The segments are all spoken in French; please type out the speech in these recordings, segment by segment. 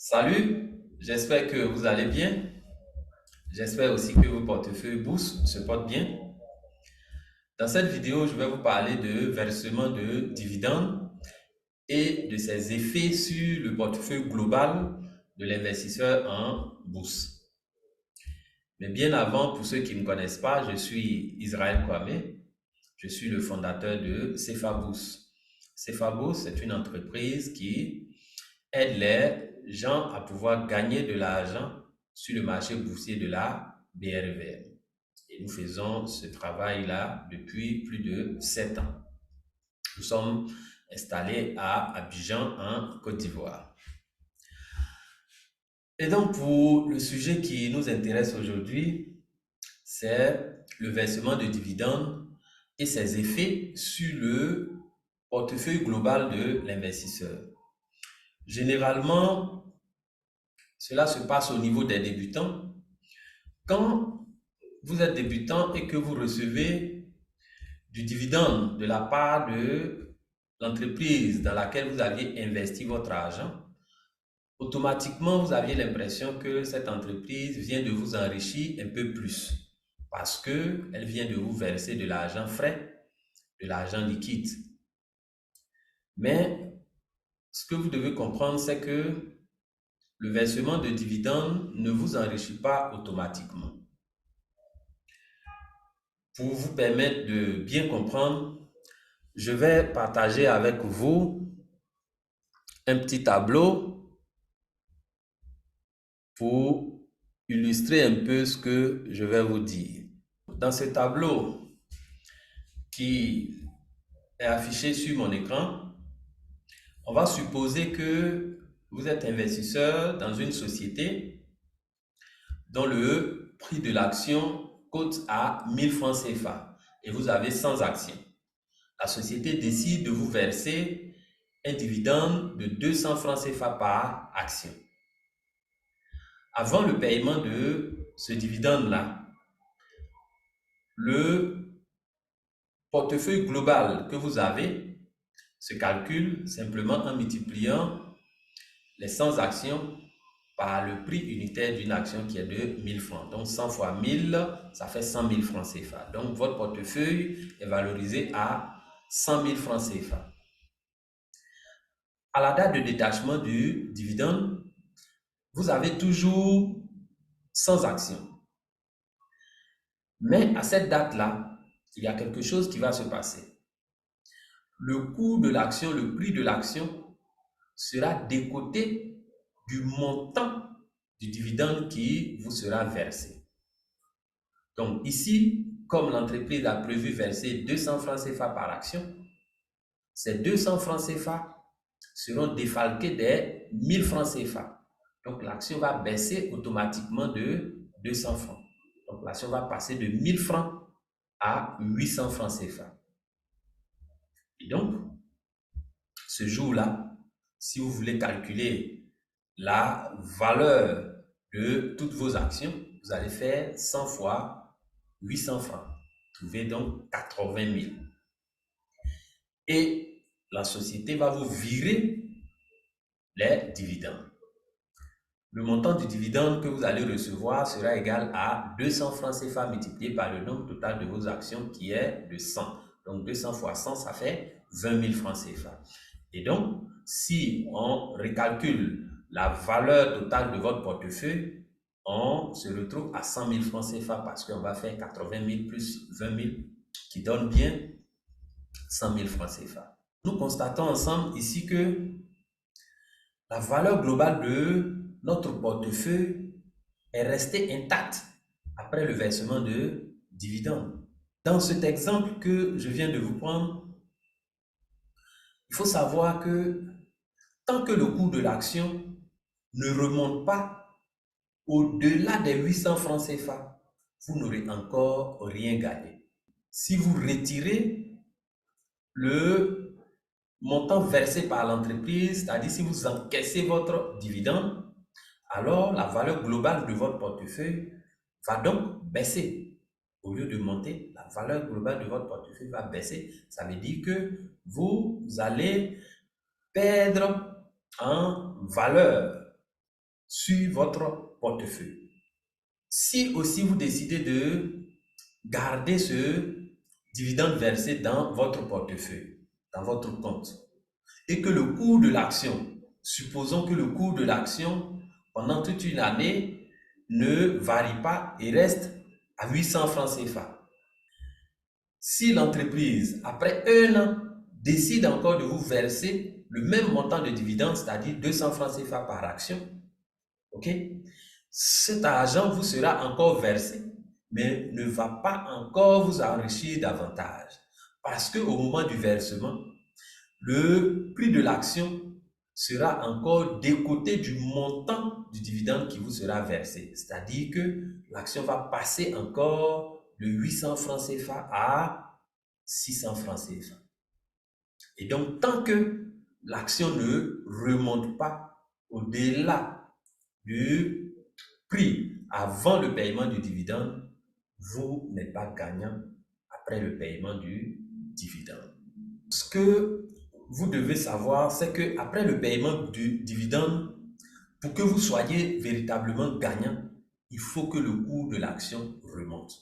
Salut, j'espère que vous allez bien. J'espère aussi que vos portefeuilles Boost se portent bien. Dans cette vidéo, je vais vous parler de versement de dividendes et de ses effets sur le portefeuille global de l'investisseur en bourse. Mais bien avant, pour ceux qui ne me connaissent pas, je suis Israël Kwame. Je suis le fondateur de Cephaboost. Cephaboost, c'est une entreprise qui aide les gens à pouvoir gagner de l'argent sur le marché boursier de la BRVM. Et nous faisons ce travail-là depuis plus de 7 ans. Nous sommes installés à Abidjan, en Côte d'Ivoire. Et donc, pour le sujet qui nous intéresse aujourd'hui, c'est le versement de dividendes et ses effets sur le portefeuille global de l'investisseur. Généralement, cela se passe au niveau des débutants. Quand vous êtes débutant et que vous recevez du dividende de la part de l'entreprise dans laquelle vous aviez investi votre argent, automatiquement, vous aviez l'impression que cette entreprise vient de vous enrichir un peu plus parce qu'elle vient de vous verser de l'argent frais, de l'argent liquide. Mais ce que vous devez comprendre, c'est que le versement de dividendes ne vous enrichit pas automatiquement. Pour vous permettre de bien comprendre, je vais partager avec vous un petit tableau pour illustrer un peu ce que je vais vous dire. Dans ce tableau qui est affiché sur mon écran, on va supposer que vous êtes investisseur dans une société dont le prix de l'action cote à 1000 francs CFA et vous avez 100 actions. La société décide de vous verser un dividende de 200 francs CFA par action. Avant le paiement de ce dividende-là, le portefeuille global que vous avez se calcule simplement en multipliant les 100 actions par le prix unitaire d'une action qui est de 1000 francs. Donc 100 fois 1000, ça fait 100 000 francs CFA. Donc votre portefeuille est valorisé à 100 000 francs CFA. À la date de détachement du dividende, vous avez toujours 100 actions. Mais à cette date-là, il y a quelque chose qui va se passer. Le cours de l'action, le prix de l'action sera décoté du montant du dividende qui vous sera versé. Donc ici, comme l'entreprise a prévu verser 200 francs CFA par action, ces 200 francs CFA seront défalqués des 1000 francs CFA. Donc l'action va baisser automatiquement de 200 francs. Donc l'action va passer de 1000 francs à 800 francs CFA. Et donc, ce jour-là, si vous voulez calculer la valeur de toutes vos actions, vous allez faire 100 fois 800 francs. Vous trouvez donc 80 000. Et la société va vous virer les dividendes. Le montant du dividende que vous allez recevoir sera égal à 200 francs CFA multiplié par le nombre total de vos actions qui est de 100. Donc 200 fois 100, ça fait 20 000 francs CFA. Et donc, si on recalcule la valeur totale de votre portefeuille, on se retrouve à 100 000 francs CFA parce qu'on va faire 80 000 plus 20 000 qui donne bien 100 000 francs CFA. Nous constatons ensemble ici que la valeur globale de notre portefeuille est restée intacte après le versement de dividendes. Dans cet exemple que je viens de vous prendre, il faut savoir que tant que le cours de l'action ne remonte pas au-delà des 800 francs CFA, vous n'aurez encore rien gagné. Si vous retirez le montant versé par l'entreprise, c'est-à-dire si vous encaissez votre dividende, alors la valeur globale de votre portefeuille va donc baisser. Au lieu de monter, la valeur globale de votre portefeuille va baisser. Ça veut dire que vous allez perdre en valeur sur votre portefeuille. Si aussi vous décidez de garder ce dividende versé dans votre portefeuille, dans votre compte, et que le cours de l'action, supposons que le cours de l'action pendant toute une année ne varie pas et reste à 800 francs CFA. Si l'entreprise, après un an, décide encore de vous verser le même montant de dividende, c'est-à-dire 200 francs CFA par action, ok, cet argent vous sera encore versé, mais ne va pas encore vous enrichir davantage. Parce qu'au moment du versement, le prix de l'action sera encore décoté du montant du dividende qui vous sera versé. C'est-à-dire que l'action va passer encore de 800 francs CFA à 600 francs CFA. Et donc, tant que l'action ne remonte pas au-delà du prix avant le paiement du dividende, vous n'êtes pas gagnant après le paiement du dividende. Ce que vous devez savoir, c'est qu'après le paiement du dividende, pour que vous soyez véritablement gagnant, il faut que le cours de l'action remonte.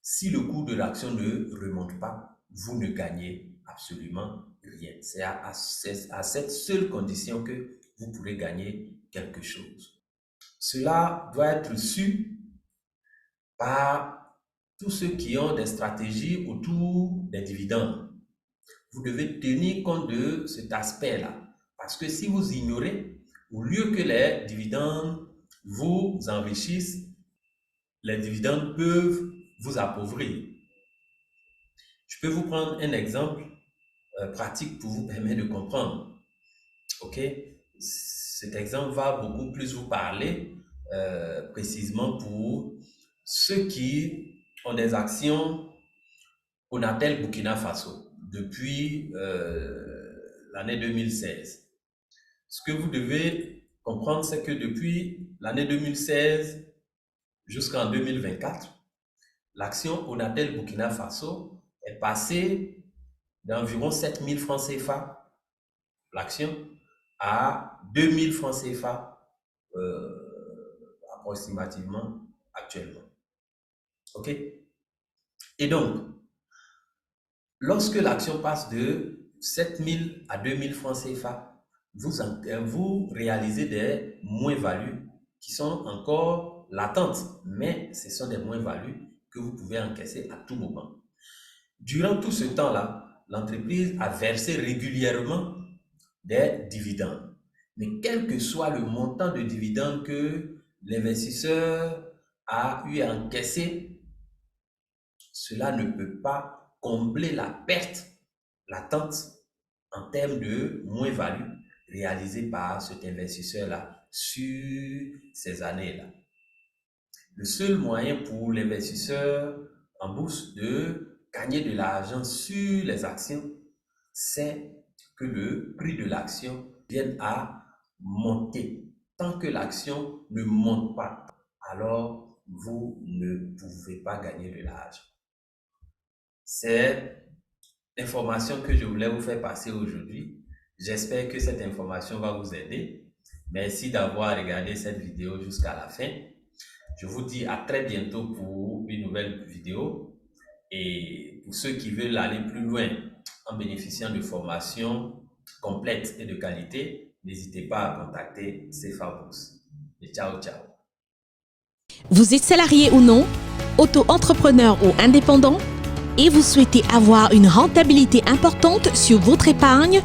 Si le cours de l'action ne remonte pas, vous ne gagnez absolument rien. C'est à cette seule condition que vous pourrez gagner quelque chose. Cela doit être su par tous ceux qui ont des stratégies autour des dividendes. Vous devez tenir compte de cet aspect-là. Parce que si vous ignorez, au lieu que les dividendes vous enrichissent, les dividendes peuvent vous appauvrir. Je peux vous prendre un exemple pratique pour vous permettre de comprendre. Ok? Cet exemple va beaucoup plus vous parler précisément pour ceux qui ont des actions Onatel Burkina Faso depuis l'année 2016. Ce que vous devez comprendre, c'est que depuis l'année 2016 jusqu'en 2024, l'action Onatel Burkina Faso est passée d'environ 7 000 francs CFA, l'action, à 2 000 francs CFA approximativement actuellement. OK? Et donc, lorsque l'action passe de 7 000 à 2 000 francs CFA, vous réalisez des moins-values qui sont encore latentes, mais ce sont des moins-values que vous pouvez encaisser à tout moment. Durant tout ce temps-là, l'entreprise a versé régulièrement des dividendes. Mais quel que soit le montant de dividendes que l'investisseur a eu à encaisser, cela ne peut pas combler la perte latente en termes de moins-value réalisée par cet investisseur-là sur ces années-là. Le seul moyen pour l'investisseur en bourse de gagner de l'argent sur les actions, c'est que le prix de l'action vienne à monter. Tant que l'action ne monte pas, alors vous ne pouvez pas gagner de l'argent. C'est l'information que je voulais vous faire passer aujourd'hui. J'espère que cette information va vous aider. Merci d'avoir regardé cette vidéo jusqu'à la fin. Je vous dis à très bientôt pour une nouvelle vidéo. Et pour ceux qui veulent aller plus loin en bénéficiant de formations complètes et de qualité, n'hésitez pas à contacter CFA Bourse. Et ciao, ciao. Vous êtes salarié ou non, auto-entrepreneur ou indépendant, et vous souhaitez avoir une rentabilité importante sur votre épargne,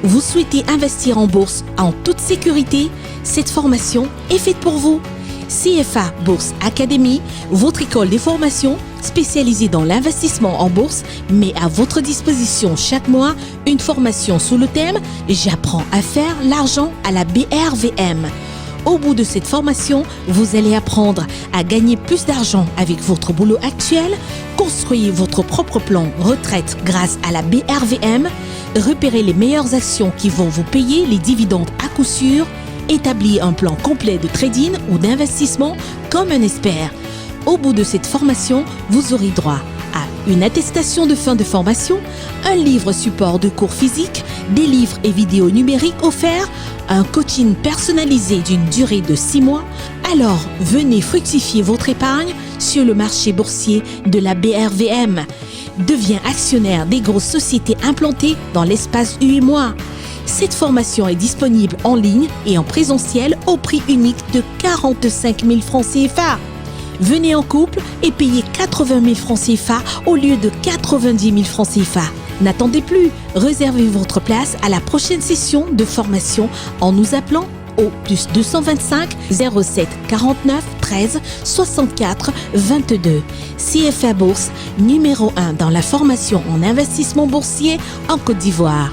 vous souhaitez investir en bourse en toute sécurité, cette formation est faite pour vous. CFA Bourse Academy, votre école de formation spécialisée dans l'investissement en bourse, met à votre disposition chaque mois une formation sous le thème « J'apprends à faire l'argent à la BRVM ». Au bout de cette formation, vous allez apprendre à gagner plus d'argent avec votre boulot actuel, construire votre propre plan retraite grâce à la BRVM, repérer les meilleures actions qui vont vous payer les dividendes à coup sûr, établir un plan complet de trading ou d'investissement comme un expert. Au bout de cette formation, vous aurez droit à une attestation de fin de formation, un livre support de cours physiques, des livres et vidéos numériques offerts, un coaching personnalisé d'une durée de 6 mois, alors venez fructifier votre épargne sur le marché boursier de la BRVM. Deviens actionnaire des grosses sociétés implantées dans l'espace 8 mois. Cette formation est disponible en ligne et en présentiel au prix unique de 45 000 francs CFA. Venez en couple et payez 80 000 francs CFA au lieu de 90 000 francs CFA. N'attendez plus, réservez votre place à la prochaine session de formation en nous appelant au +225 07 49 13 64 22. CFA Bourse, numéro 1 dans la formation en investissement boursier en Côte d'Ivoire.